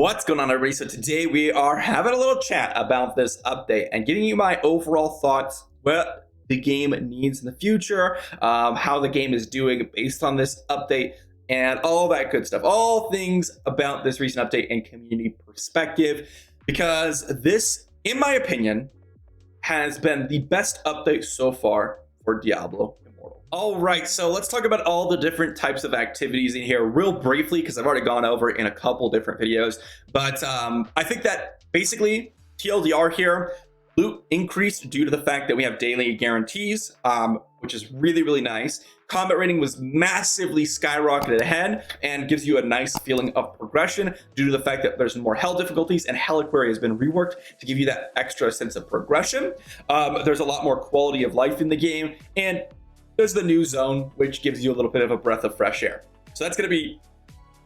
What's going on, everybody? So today we are having a little chat about this update and giving you my overall thoughts, what the game needs in the future, how the game is doing based on this update, and all that good stuff. All things about this recent update and community perspective, because this, in my opinion, has been the best update so far for Diablo Immortal. All right, so let's talk about all the different types of activities in here real briefly, because I've already gone over in a couple different videos. But I think that basically TLDR here, loot increased due to the fact that we have daily guarantees, which is really, really nice. Combat rating was massively skyrocketed ahead and gives you a nice feeling of progression due to the fact that there's more hell difficulties and Heliquary has been reworked to give you that extra sense of progression. There's a lot more quality of life in the game, and there's the new zone, which gives you a little bit of a breath of fresh air. So that's going to be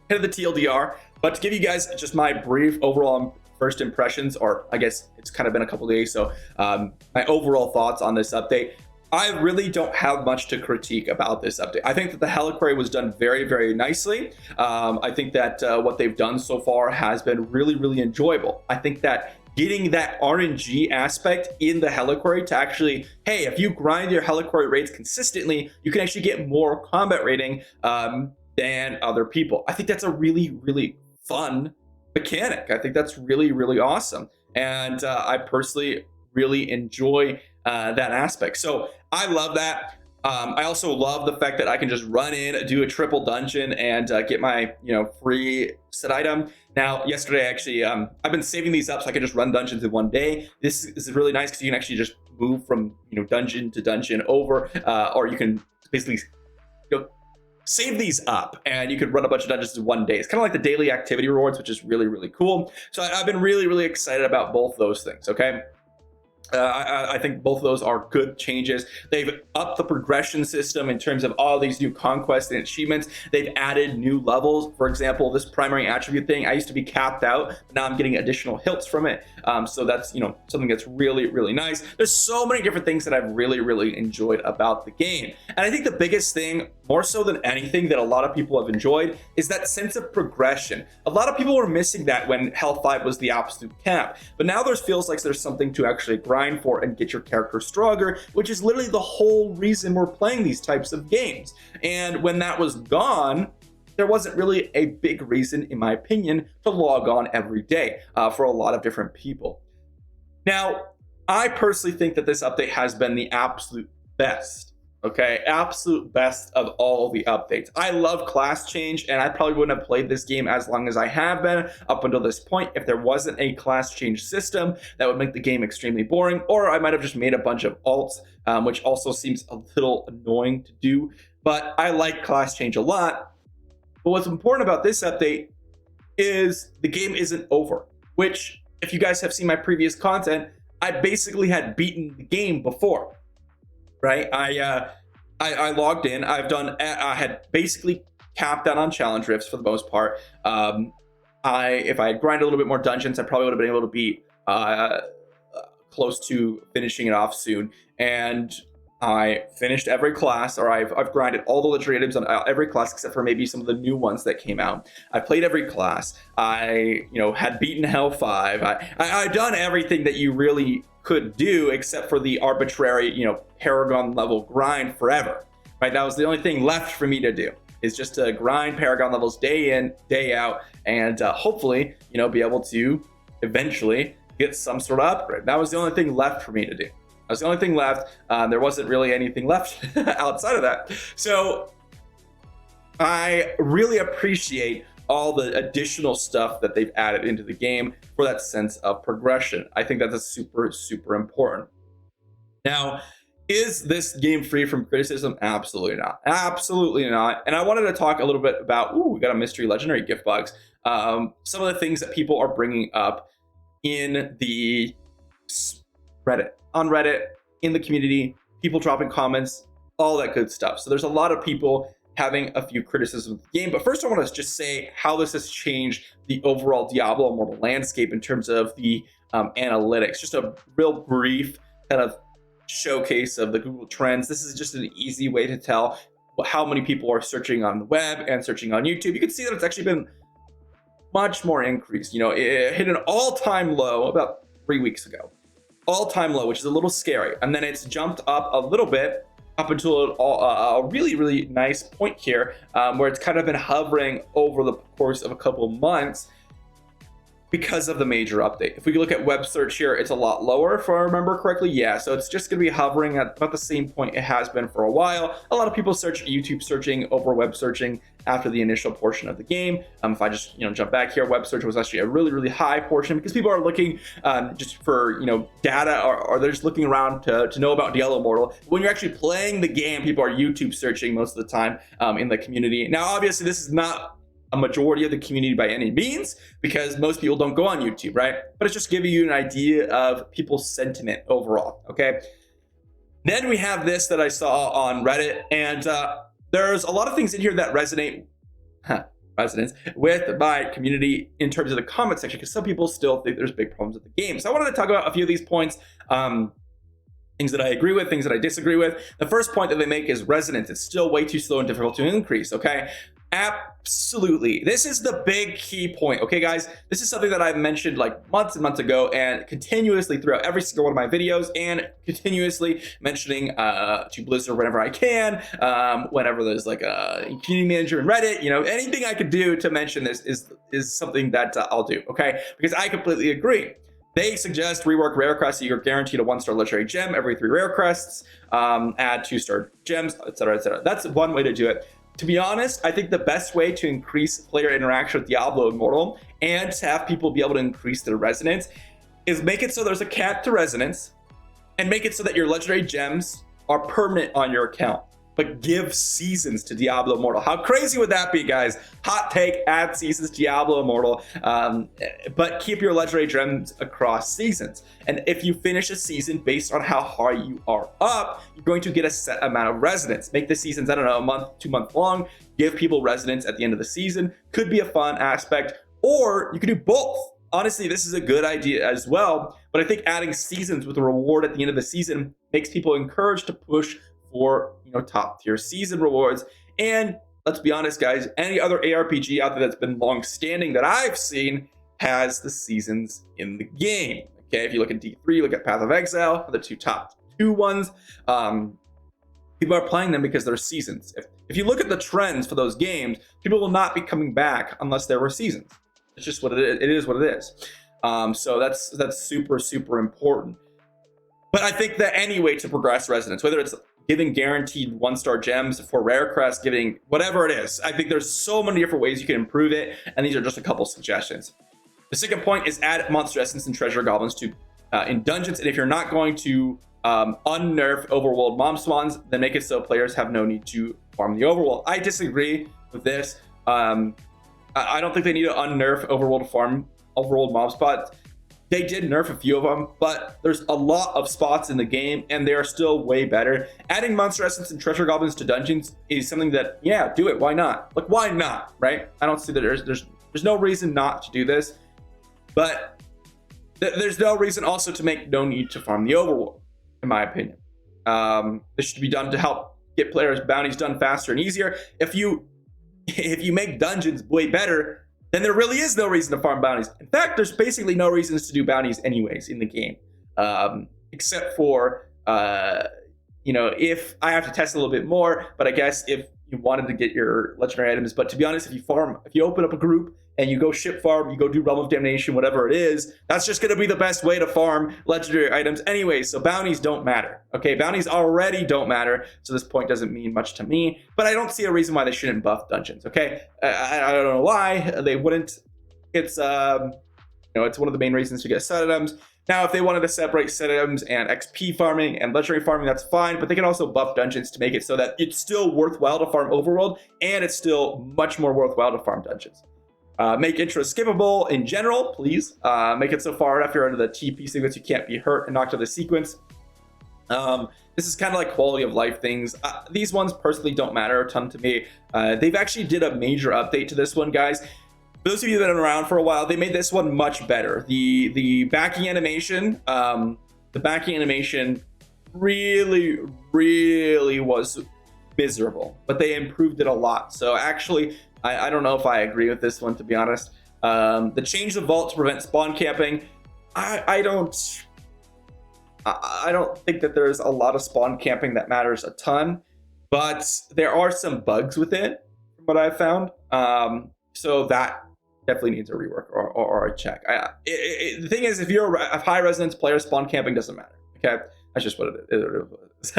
kind of the TLDR. But to give you guys just my brief overall first impressions, or I guess it's kind of been a couple days, so my overall thoughts on this update. I really don't have much to critique about this update. I think that the Heliquary was done very, very nicely. I think that what they've done so far has been really, really enjoyable. I think that getting that RNG aspect in the Heliquary to actually, hey, if you grind your Heliquary raids consistently, you can actually get more combat rating than other people. I think that's a really, really fun mechanic. I think that's really, really awesome. And I personally really enjoy that aspect. So I love that. I also love the fact that I can just run in, do a triple dungeon, and get my free set item. Now, yesterday actually, I've been saving these up so I can just run dungeons in one day. This is really nice because you can actually just move from dungeon to dungeon over, or you can basically save these up and you could run a bunch of dungeons in one day. It's kind of like the daily activity rewards, which is really, really cool. So I've been really, really excited about both those things. Okay. I think both of those are good changes. They've upped the progression system in terms of all these new conquests and achievements. They've added new levels. For example, this primary attribute thing, I used to be capped out, but now I'm getting additional hilts from it. So that's something that's really, really nice. There's so many different things that I've really, really enjoyed about the game. And I think the biggest thing, more so than anything, that a lot of people have enjoyed is that sense of progression. A lot of people were missing that when Hell 5 was the absolute cap, but now there feels like there's something to actually grind for and get your character stronger, which is literally the whole reason we're playing these types of games. And when that was gone, there wasn't really a big reason, in my opinion, to log on every day for a lot of different people. Now, I personally think that this update has been the absolute best. Okay, absolute best of all the updates. I love class change, and I probably wouldn't have played this game as long as I have been up until this point if there wasn't a class change system that would make the game extremely boring, or I might have just made a bunch of alts, which also seems a little annoying to do. But I like class change a lot. But what's important about this update is the game isn't over, which, if you guys have seen my previous content, I basically had beaten the game before. Right, I logged in. I had basically capped out on challenge rifts for the most part. If I had grinded a little bit more dungeons, I probably would have been able to beat close to finishing it off soon. And I finished every class, or I've grinded all the legendary items on every class except for maybe some of the new ones that came out. I played every class. I had beaten Hell 5. I've done everything that you really could do except for the arbitrary Paragon level grind forever. Right, that was the only thing left for me to do, is just to grind Paragon levels day in, day out, and hopefully be able to eventually get some sort of upgrade. That was the only thing left for me to do. That was the only thing left. There wasn't really anything left outside of that. So I really appreciate all the additional stuff that they've added into the game for that sense of progression. I think that's super, super important. Now, is this game free from criticism? Absolutely not. Absolutely not. And I wanted to talk a little bit about, we got a mystery legendary gift box. Some of the things that people are bringing up in the Reddit, on Reddit, in the community, people dropping comments, all that good stuff. So there's a lot of people having a few criticisms of the game. But first I want to just say how this has changed the overall Diablo Immortal landscape in terms of the analytics. Just a real brief kind of showcase of the Google Trends. This is just an easy way to tell how many people are searching on the web and searching on YouTube. You can see that it's actually been much more increased. You know, it hit an all-time low about 3 weeks ago, all-time low, which is a little scary, and then it's jumped up a little bit up until a really nice point here, where it's kind of been hovering over the course of a couple months because of the major update. If we look at web search here, it's a lot lower, if I remember correctly. Yeah, so it's just going to be hovering at about the same point it has been for a while. A lot of people search YouTube searching over web searching after the initial portion of the game. If I just jump back here, web search was actually a really high portion because people are looking just for data, or they're just looking around to know about Diablo Immortal. When you're actually playing the game, people are YouTube searching most of the time in the community. Now, obviously, this is not a majority of the community by any means, because most people don't go on YouTube, right? But it's just giving you an idea of people's sentiment overall, okay? Then we have this that I saw on Reddit, and there's a lot of things in here that resonate with my community in terms of the comment section, because some people still think there's big problems with the game. So I wanted to talk about a few of these points, things that I agree with, things that I disagree with. The first point that they make is resonance. It's still way too slow and difficult to increase, okay? Absolutely. This is the big key point, okay, guys? This is something that I've mentioned like months and months ago, and continuously throughout every single one of my videos, and continuously mentioning to Blizzard whenever I can, whenever there's like a community manager in Reddit, anything I could do to mention this is something that I'll do, okay? Because I completely agree. They suggest rework rare crests so you're guaranteed a 1-star legendary gem every 3 rare crests, add 2-star gems, etc., etc. That's one way to do it. To be honest, I think the best way to increase player interaction with Diablo Immortal and to have people be able to increase their resonance is make it so there's a cap to resonance, and make it so that your legendary gems are permanent on your account, but give seasons to Diablo Immortal. How crazy would that be, guys? Hot take, add seasons to Diablo Immortal, but keep your legendary gems across seasons. And if you finish a season based on how high you are up, you're going to get a set amount of resonance. Make the seasons, I don't know, a month, 2 month long, give people resonance at the end of the season. Could be a fun aspect, or you could do both. Honestly, this is a good idea as well, but I think adding seasons with a reward at the end of the season makes people encouraged to push for top tier season rewards. And let's be honest, guys, any other ARPG out there that's been long standing that I've seen has the seasons in the game. Okay, if you look at D3, look at Path of Exile, the top two ones. People are playing them because they're seasons. If you look at the trends for those games, people will not be coming back unless there were seasons. It's just what it is. It is what it is. So that's super important. But I think that any way to progress resonance, whether it's giving guaranteed 1-star gems for rare crests, giving whatever it is, I think there's so many different ways you can improve it, and these are just a couple suggestions. The second point is add monster essence and treasure goblins to in dungeons, and if you're not going to unnerf overworld mob spawns, then make it so players have no need to farm the overworld. I disagree with this. I don't think they need to unnerf overworld mob spots. They did nerf a few of them, but there's a lot of spots in the game, and they are still way better. Adding monster essence and treasure goblins to dungeons is something that, yeah, do it. Why not? Like, why not, right? I don't see that there's no reason not to do this, but there's no reason also to make no need to farm the overworld, in my opinion. This should be done to help get players' bounties done faster and easier. If you make dungeons way better, then there really is no reason to farm bounties. In fact, there's basically no reasons to do bounties anyways in the game, except for, if I have to test a little bit more, but I guess if you wanted to get your legendary items. But to be honest, if you open up a group and you go ship farm, you go do Realm of Damnation, whatever it is, that's just going to be the best way to farm legendary items anyway. So bounties don't matter. Okay, bounties already don't matter. So this point doesn't mean much to me, but I don't see a reason why they shouldn't buff dungeons. Okay, I don't know why they wouldn't. It's it's one of the main reasons to get set items. Now, if they wanted to separate set items and XP farming and legendary farming, that's fine, but they can also buff dungeons to make it so that it's still worthwhile to farm overworld, and it's still much more worthwhile to farm dungeons. Make intro skippable in general, please. Make it so far enough you're under the TP sequence you can't be hurt and knocked out of the sequence. This is kind of like quality of life things. These ones personally don't matter a ton to me. They've actually did a major update to this one, guys. For those of you that have been around for a while, they made this one much better. The backing animation, really was miserable, but they improved it a lot. So actually, I don't know if I agree with this one, to be honest. The change the vault to prevent spawn camping. I don't think that there's a lot of spawn camping that matters a ton, but there are some bugs with it, from what I've found. So that definitely needs a rework or a check. The thing is, if you're a high resonance player, spawn camping doesn't matter. Okay, that's just what it is.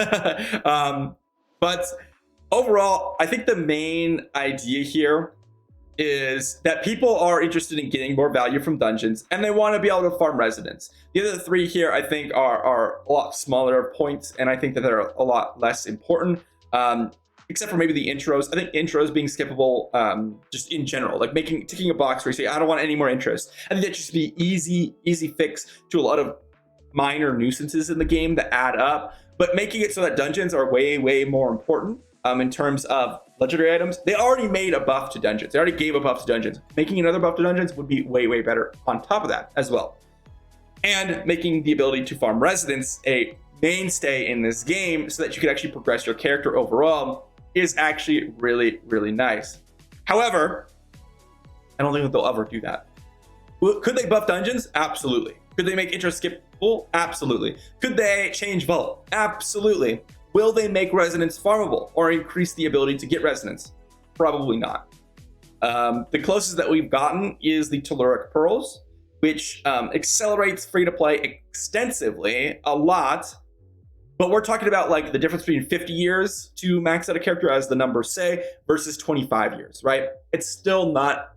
But overall, I think the main idea here is that people are interested in getting more value from dungeons, and they want to be able to farm residents. The other three here, I think, are a lot smaller points, and I think that they're a lot less important. Except for maybe the intros. I think intros being skippable, just in general, like ticking a box where you say, I don't want any more intros. I think that should be easy fix to a lot of minor nuisances in the game that add up, but making it so that dungeons are way more important in terms of legendary items. They already made a buff to dungeons. They already gave a buff to dungeons. Making another buff to dungeons would be way better on top of that as well. And making the ability to farm residents a mainstay in this game so that you can actually progress your character overall is actually really nice. However, I don't think that they'll ever do that. Could they buff dungeons? Absolutely. Could they make intro skippable? Absolutely. Could they change vault? Absolutely. Will they make resonance farmable or increase the ability to get resonance? Probably not. The closest that we've gotten is the Telluric Pearls, which accelerates free-to-play extensively, a lot. But we're talking about like the difference between 50 years to max out a character, as the numbers say, versus 25 years, right? It's still not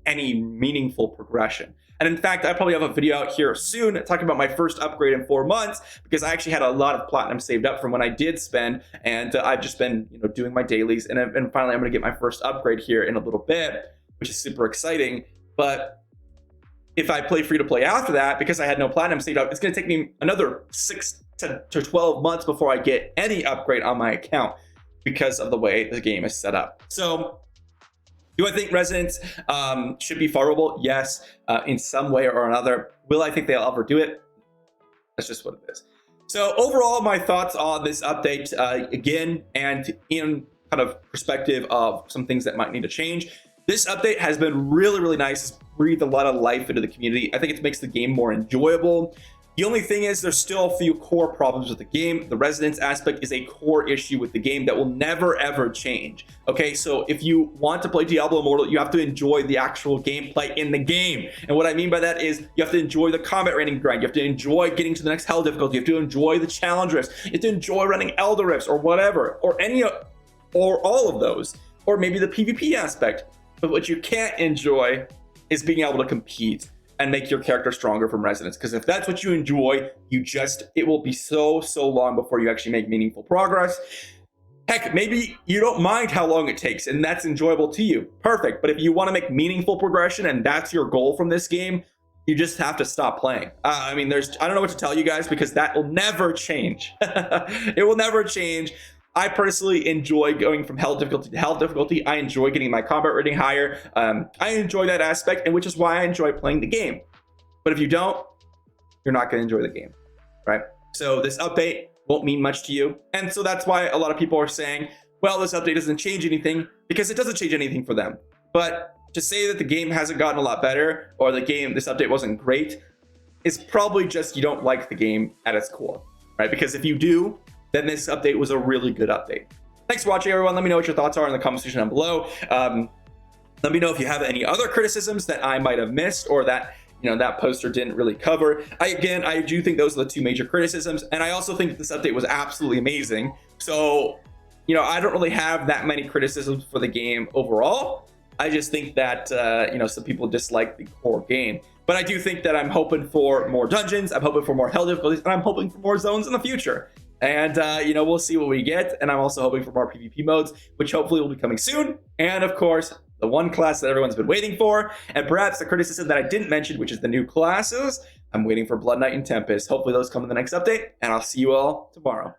any meaningful progression. And in fact, I probably have a video out here soon talking about my first upgrade in 4 months, because I actually had a lot of platinum saved up from when I did spend, and I've just been doing my dailies, and finally I'm going to get my first upgrade here in a little bit, which is super exciting. But if I play free to play after that, because I had no platinum saved up, it's going to take me another 6 to 12 months before I get any upgrade on my account, because of the way the game is set up. So do I think residents should be farmable? Yes, in some way or another. Will I think they'll ever do it? That's just what it is. So overall, my thoughts on this update, again, and in kind of perspective of some things that might need to change. This update has been really nice. It's breathed a lot of life into the community. I think it makes the game more enjoyable. The only thing is, there's still a few core problems with the game. The residence aspect is a core issue with the game that will never ever change. Okay, so if you want to play Diablo Immortal, you have to enjoy the actual gameplay in the game. And what I mean by that is, you have to enjoy the combat rating grind. You have to enjoy getting to the next hell difficulty. You have to enjoy the challenge rifts. You have to enjoy running Elder rifts or whatever, or all of those, or maybe the PvP aspect. But what you can't enjoy is being able to compete and make your character stronger from residence. Because if that's what you enjoy, it will be so long before you actually make meaningful progress. Heck, maybe you don't mind how long it takes and that's enjoyable to you. Perfect. But if you want to make meaningful progression and that's your goal from this game, you just have to stop playing. I mean, I don't know what to tell you guys, because that will never change. It will never change. I personally enjoy going from hell difficulty to hell difficulty. I enjoy getting my combat rating higher. I enjoy that aspect, and which is why I enjoy playing the game. But if you don't, you're not going to enjoy the game, right? So this update won't mean much to you. And so that's why a lot of people are saying, well, this update doesn't change anything, because it doesn't change anything for them. But to say that the game hasn't gotten a lot better, or this update wasn't great, is probably just you don't like the game at its core, right? Because if you do, then this update was a really good update. Thanks for watching, everyone. Let me know what your thoughts are in the comment section down below. Let me know if you have any other criticisms that I might have missed, or that that poster didn't really cover. I do think those are the two major criticisms, and I also think that this update was absolutely amazing. So, I don't really have that many criticisms for the game overall. I just think that some people dislike the core game. But I do think that I'm hoping for more dungeons, I'm hoping for more hell difficulties, and I'm hoping for more zones in the future. And, we'll see what we get. And I'm also hoping for more PvP modes, which hopefully will be coming soon. And, of course, the one class that everyone's been waiting for, and perhaps the criticism that I didn't mention, which is the new classes. I'm waiting for Blood Knight and Tempest. Hopefully those come in the next update, and I'll see you all tomorrow.